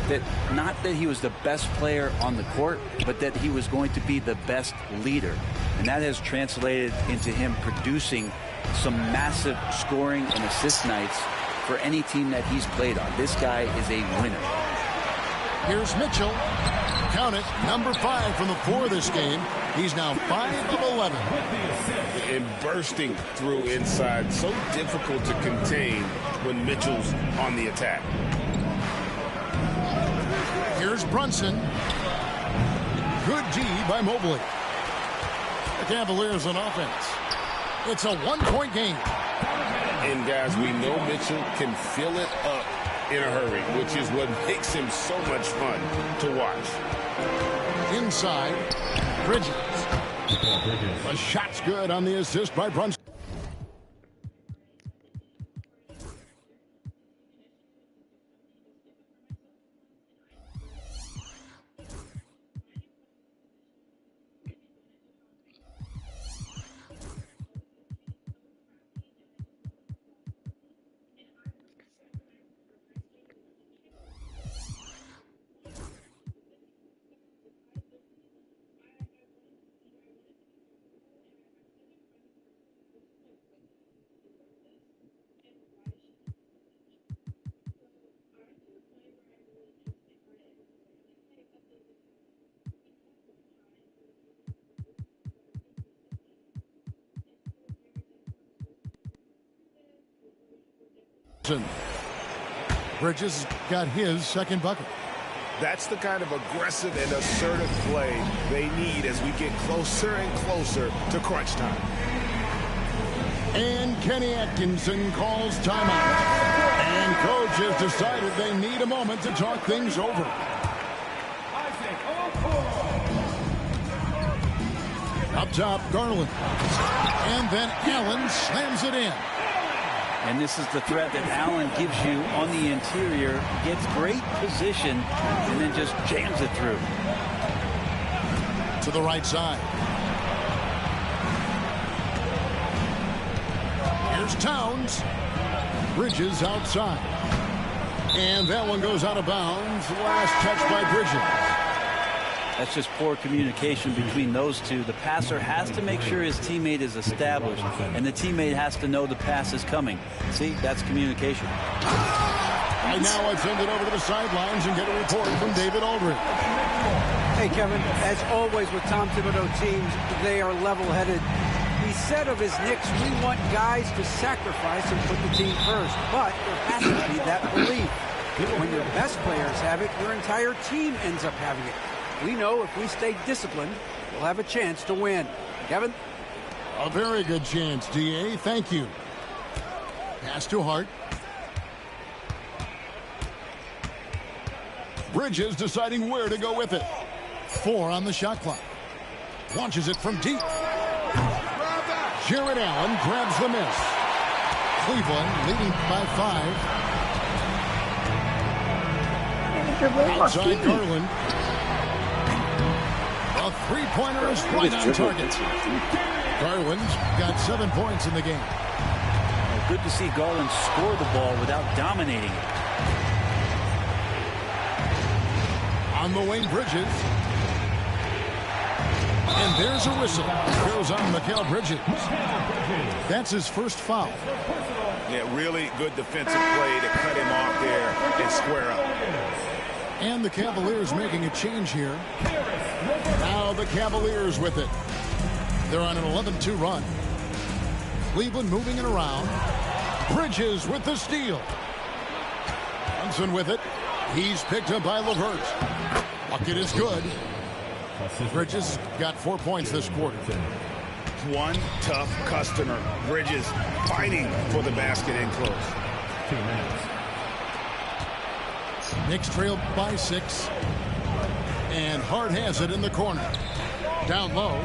that, not that he was the best player on the court, but that he was going to be the best leader. And that has translated into him producing some massive scoring and assist nights for any team that he's played on. This guy is a winner. Here's Mitchell. Count it, number 5 from the floor this game. He's now 5 of 11. And bursting through inside. So difficult to contain when Mitchell's on the attack. Here's Brunson. Good D by Mobley. The Cavaliers on offense. It's a 1-point game. And guys, we know Mitchell can fill it up in a hurry, which is what makes him so much fun to watch. Inside, Bridges. The shot's good on the assist by Brunson. Bridges got his second bucket. That's the kind of aggressive and assertive play they need as we get closer and closer to crunch time. And Kenny Atkinson calls timeout. And coach has decided they need a moment to talk things over. Up top, Garland. And then Allen slams it in. And this is the threat that Allen gives you on the interior. Gets great position and then just jams it through. To the right side. Here's Towns. Bridges outside. And that one goes out of bounds. Last touch by Bridges. That's just poor communication between those two. The passer has to make sure his teammate is established, and the teammate has to know the pass is coming. See, that's communication. Right now, I send it over to the sidelines and get a report from David Aldridge. Hey, Kevin, as always with Tom Thibodeau teams, they are level-headed. He said of his Knicks, we want guys to sacrifice and put the team first, but there has to be that belief. When your best players have it, your entire team ends up having it. We know if we stay disciplined, we'll have a chance to win. Kevin? A very good chance, D.A. Thank you. Pass to Hart. Bridges deciding where to go with it. 4 on the shot clock. Launches it from deep. Jared Allen grabs the miss. Cleveland leading by 5. Outside Garland. A three-pointer is right on target. Garland's got 7 points in the game. Well, good to see Garland score the ball without dominating it. On the wing, Bridges. And there's a whistle. Goes on Mikal Bridges. That's his first foul. Yeah, really good defensive play to cut him off there and square up. And the Cavaliers making a change here. Now the Cavaliers with it. They're on an 11-2 run. Cleveland moving it around. Bridges with the steal. Brunson with it. He's picked up by LeVert. Bucket is good. Bridges got 4 points this quarter. One tough customer. Bridges fighting for the basket in close. 2 minutes. Knicks trail by 6. And Hart has it in the corner. Down low.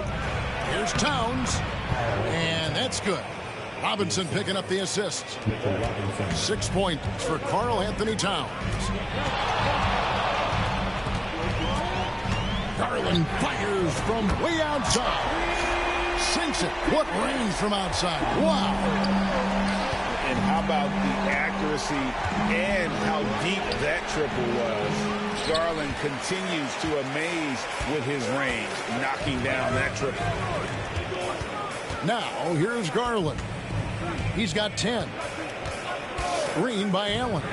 Here's Towns. And that's good. Robinson picking up the assist. 6 points for Karl Anthony Towns. Garland fires from way outside. Sinks it. What range from outside. Wow. And how about the accuracy and how deep that triple was. Garland continues to amaze with his range, knocking down that triple. Now, here's Garland. He's got 10. Screen by Allen.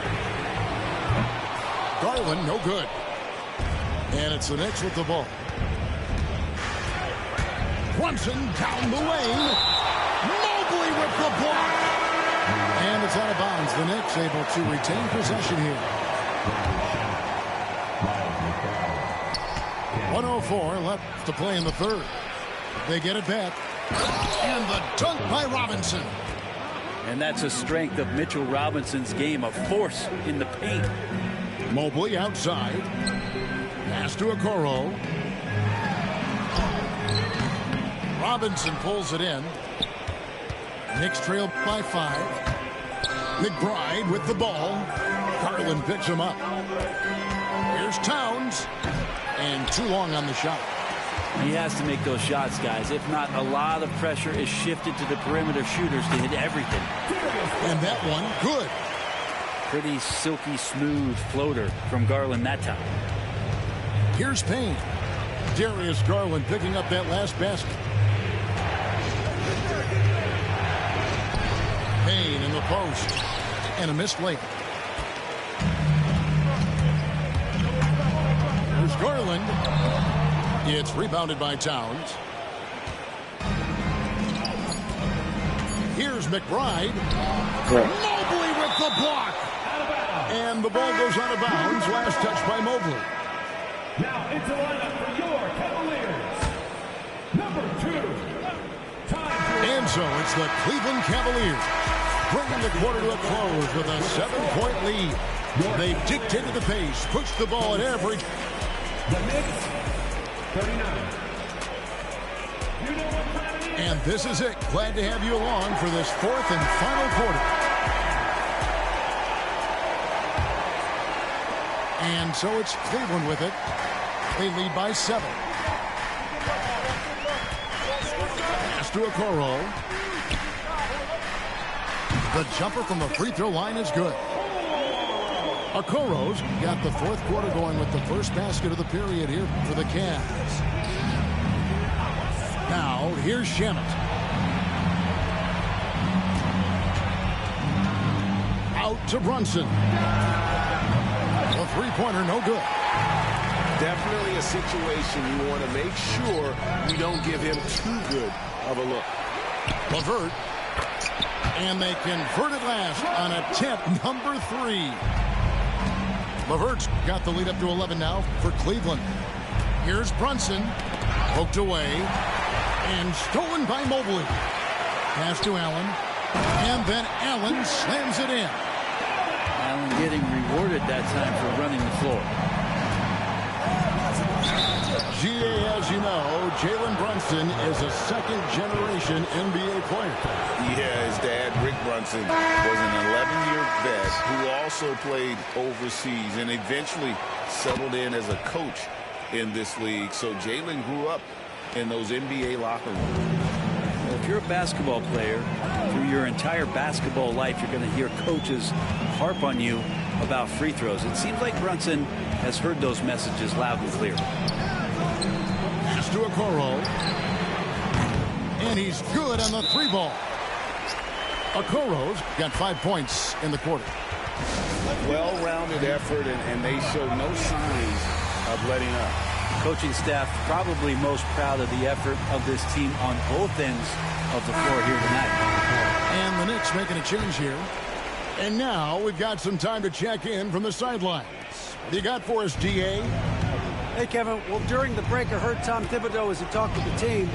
Garland, no good. And it's the Knicks with the ball. Brunson down the lane. Mobley with the block. And it's out of bounds. The Knicks able to retain possession here. 1:04 left to play in the third. They get it back. And the dunk by Robinson. And that's a strength of Mitchell Robinson's game, a force in the paint. Mobley outside. Pass to Okoro. Robinson pulls it in. Knicks trail by 5. McBride with the ball. Garland picks him up. Here's Towns. And too long on the shot. He has to make those shots, guys. If not, a lot of pressure is shifted to the perimeter shooters to hit everything. And that one, good. Pretty silky smooth floater from Garland that time. Here's Payne. Darius Garland picking up that last basket. Payne in the post. And a missed layup. Here's Garland. It's rebounded by Towns. Here's McBride. Mobley with The block. And the ball goes out of bounds. Last touch by Mobley. Now into lineup for your Cavaliers. Number 2. And so it's the Cleveland Cavaliers bringing the quarter to a close with a 7-point lead. They've dictated the pace, pushed the ball at average. The Knicks, 39. And this is it. Glad to have you along for this fourth and final quarter. And so it's Cleveland with it. They lead by 7. Pass to Okoro. The jumper from the free throw line is good. Okoro's got the fourth quarter going with the first basket of the period here for the Cavs. Now, here's Shamet. Out to Brunson. The three-pointer, no good. Definitely a situation you want to make sure you don't give him too good of a look. LeVert. And they convert it last on attempt number 3. LeVert's got the lead up to 11 now for Cleveland. Here's Brunson. Poked away. And stolen by Mobley. Pass to Allen. And then Allen slams it in. Allen getting rewarded that time for running the floor. GA, as you know, Jalen Brunson is a second-generation NBA player. Yeah, his dad, Rick Brunson, was an 11-year vet who also played overseas and eventually settled in as a coach in this league. So Jalen grew up in those NBA locker rooms. Well, if you're a basketball player, through your entire basketball life, you're going to hear coaches harp on you about free throws. It seems like Brunson has heard those messages loud and clear. Pass to Okoro. And he's good on the 3-ball. Okoro's got 5 points in the quarter. Well-rounded effort, and they show no signs of letting up. Coaching staff probably most proud of the effort of this team on both ends of the floor here tonight. And the Knicks making a change here. And now we've got some time to check in from the sidelines. What do you got for us, DA? Hey, Kevin. Well, during the break, I heard Tom Thibodeau as he talked to the team.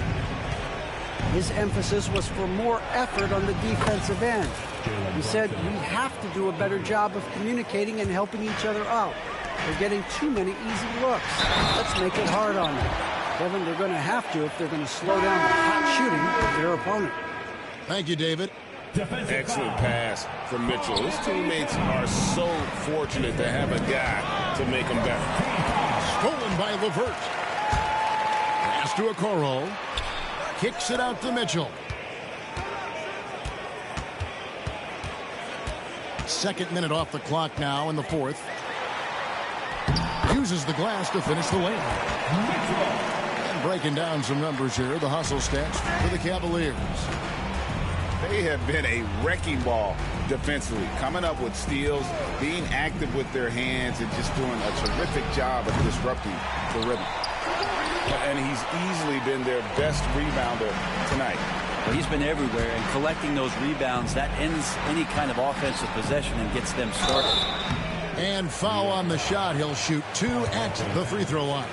His emphasis was for more effort on the defensive end. He said we have to do a better job of communicating and helping each other out. They're getting too many easy looks. Let's make it hard on them. Kevin, they're going to have to if they're going to slow down the hot shooting of their opponent. Thank you, David. Excellent pass from Mitchell. His teammates are so fortunate to have a guy to make them better. Stolen by LeVert. Pass to Okoro. Kicks it out to Mitchell. Second minute off the clock now in the fourth. Uses the glass to finish the lane. And breaking down some numbers here, the hustle stats for the Cavaliers. They have been a wrecking ball defensively, coming up with steals, being active with their hands, and just doing a terrific job of disrupting the rhythm. And he's easily been their best rebounder tonight. Well, he's been everywhere, and collecting those rebounds, that ends any kind of offensive possession and gets them started. And foul on the shot. He'll shoot 2 at the free throw line.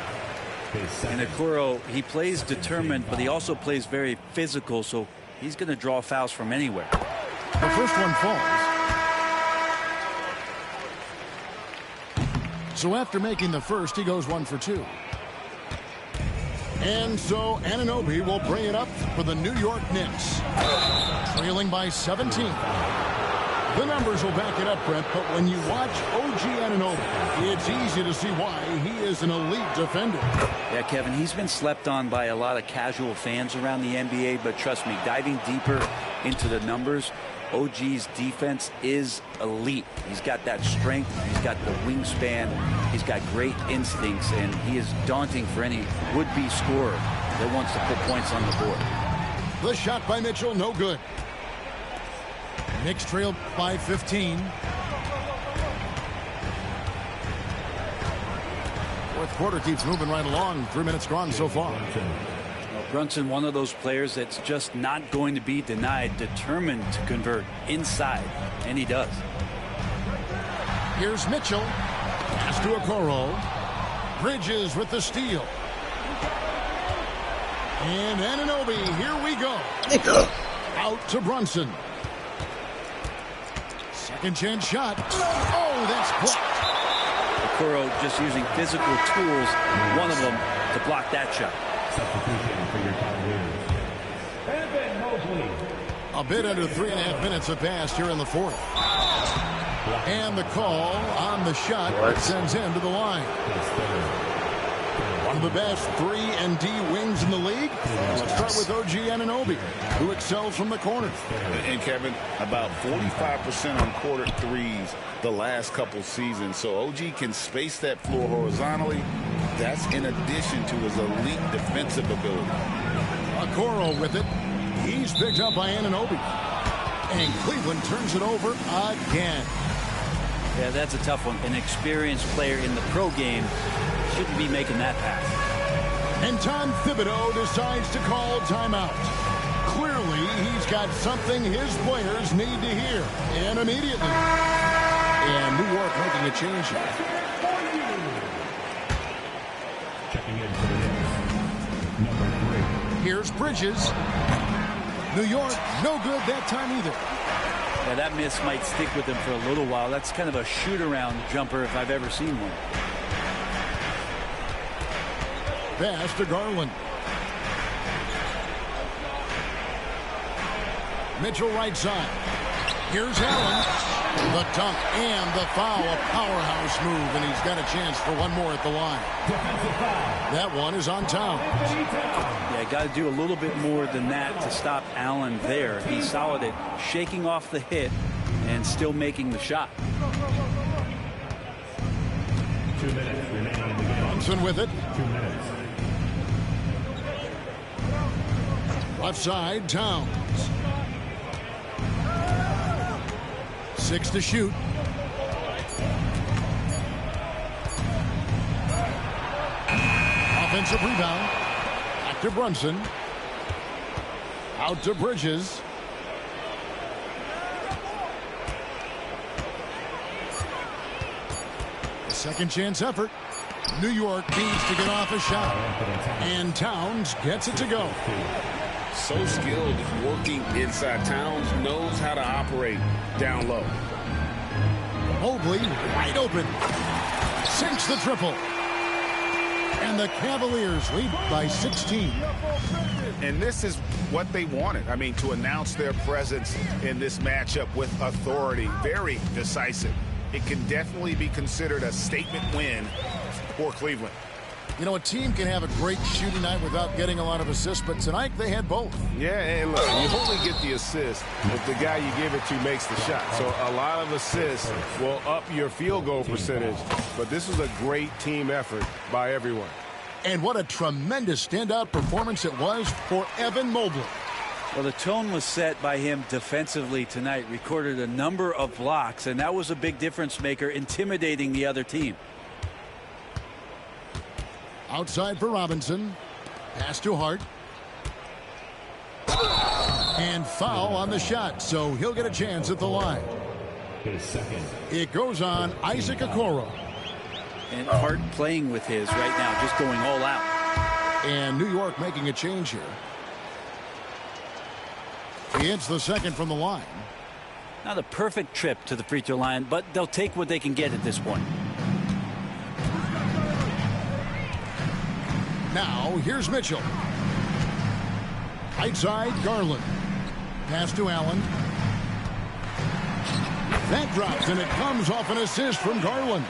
And Okoro, he plays determined, but he also plays very physical, so he's going to draw fouls from anywhere. The first one falls. So after making the first, he goes 1 for 2. And so Anunoby will bring it up for the New York Knicks. Trailing by 17. The numbers will back it up, Brent, but when you watch OG Anunoby, it's easy to see why he is an elite defender. Yeah, Kevin, he's been slept on by a lot of casual fans around the NBA, but trust me, diving deeper into the numbers, OG's defense is elite. He's got that strength, he's got the wingspan, he's got great instincts, and he is daunting for any would-be scorer that wants to put points on the board. The shot by Mitchell, no good. Knicks trailed by 15. Fourth quarter keeps moving right along. 3 minutes gone so far. Well, Brunson, one of those players that's just not going to be denied, determined to convert inside, and he does. Here's Mitchell. Pass to Okoro. Bridges with the steal. And Anunoby, here we go. Out to Brunson. Second chance shot. Oh, that's blocked. Okoro just using physical tools, one of them, to block that shot. A bit under 3.5 minutes have passed here in the fourth. And the call on the shot sends him to the line. One of the best 3-and-D wings in the league. Let's start with OG Anunoby, who excels from the corner. And Kevin, about 45% on quarter threes the last couple seasons. So OG can space that floor horizontally. That's in addition to his elite defensive ability. Okoro with it. He's picked up by Anunoby. And Cleveland turns it over again. Yeah, that's a tough one. An experienced player in the pro game shouldn't be making that pass. And Tom Thibodeau decides to call timeout. Clearly, he's got something his players need to hear. And immediately. And New York making a change here. Checking in for the Knicks, number 3. Here's Bridges. New York, no good that time either. Yeah, that miss might stick with him for a little while. That's kind of a shoot-around jumper if I've ever seen one. Pass to Garland. Mitchell right side. Here's Allen. The dunk and the foul. A powerhouse move, and he's got a chance for one more at the line. That one is on Towns. Yeah, got to do a little bit more than that to stop Allen there. He's solid at shaking off the hit and still making the shot. 2 minutes remaining in the game. Brunson with it. 2 minutes. Left side, Towns. 6 to shoot. Offensive rebound. Back to Brunson. Out to Bridges. A second chance effort. New York needs to get off a shot. And Towns gets it to go. So skilled, working inside. Towns knows how to operate down low. Mobley wide open. Sinks the triple. And the Cavaliers lead by 16. And this is what they wanted. I mean, to announce their presence in this matchup with authority. Very decisive. It can definitely be considered a statement win for Cleveland. You know, a team can have a great shooting night without getting a lot of assists, but tonight they had both. Yeah, and look, you only get the assist if the guy you give it to makes the shot. So a lot of assists will up your field goal percentage, but this was a great team effort by everyone. And what a tremendous standout performance it was for Evan Mobley. Well, the tone was set by him defensively tonight. Recorded a number of blocks, and that was a big difference maker, intimidating the other team. Outside for Robinson. Pass to Hart. And foul on the shot, so he'll get a chance at the line. His second. It goes on Isaac Okoro. And Hart playing with his right now, just going all out. And New York making a change here. He hits the second from the line. Not a perfect trip to the free throw line, but they'll take what they can get at this point. Now, here's Mitchell. Right side, Garland. Pass to Allen. That drops, and it comes off an assist from Garland.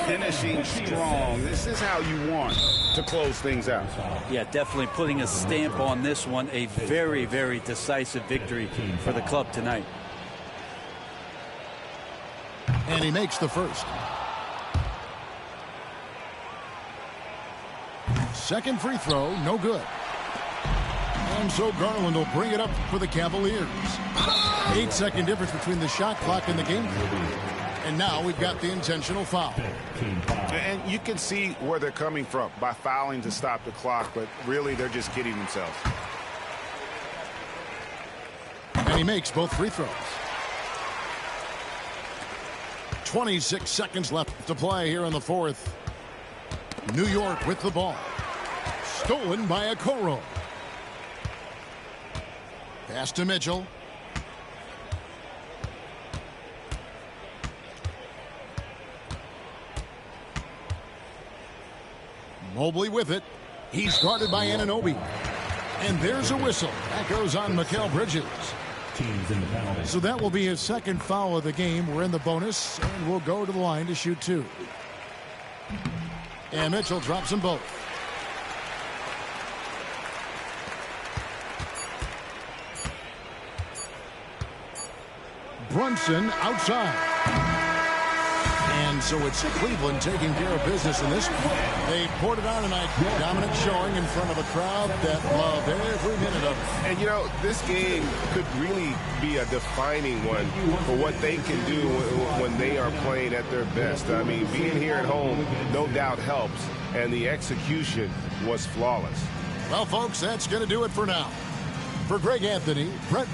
Finishing strong. This is how you want to close things out. Yeah, definitely putting a stamp on this one. A very, very decisive victory for the club tonight. And he makes the first. Second free throw, no good. And so Garland will bring it up for the Cavaliers. 8-second difference between the shot clock and the game. And now we've got the intentional foul. And you can see where they're coming from by fouling to stop the clock, but really they're just kidding themselves. And he makes both free throws. 26 seconds left to play here in the fourth. New York with the ball. Stolen by Okoro. Pass to Mitchell. Mobley with it. He's guarded by Anunoby. And there's a whistle. That goes on Mikal Bridges. Teams in the penalty. So that will be his second foul of the game. We're in the bonus, and we'll go to the line to shoot 2. And Mitchell drops them both. Brunson outside. And so it's Cleveland taking care of business in this one. They poured it on tonight. Dominant showing in front of a crowd that loved every minute of it. And, you know, this game could really be a defining one for what they can do when they are playing at their best. I mean, being here at home no doubt helps, and the execution was flawless. Well, folks, that's going to do it for now. For Greg Anthony, Brett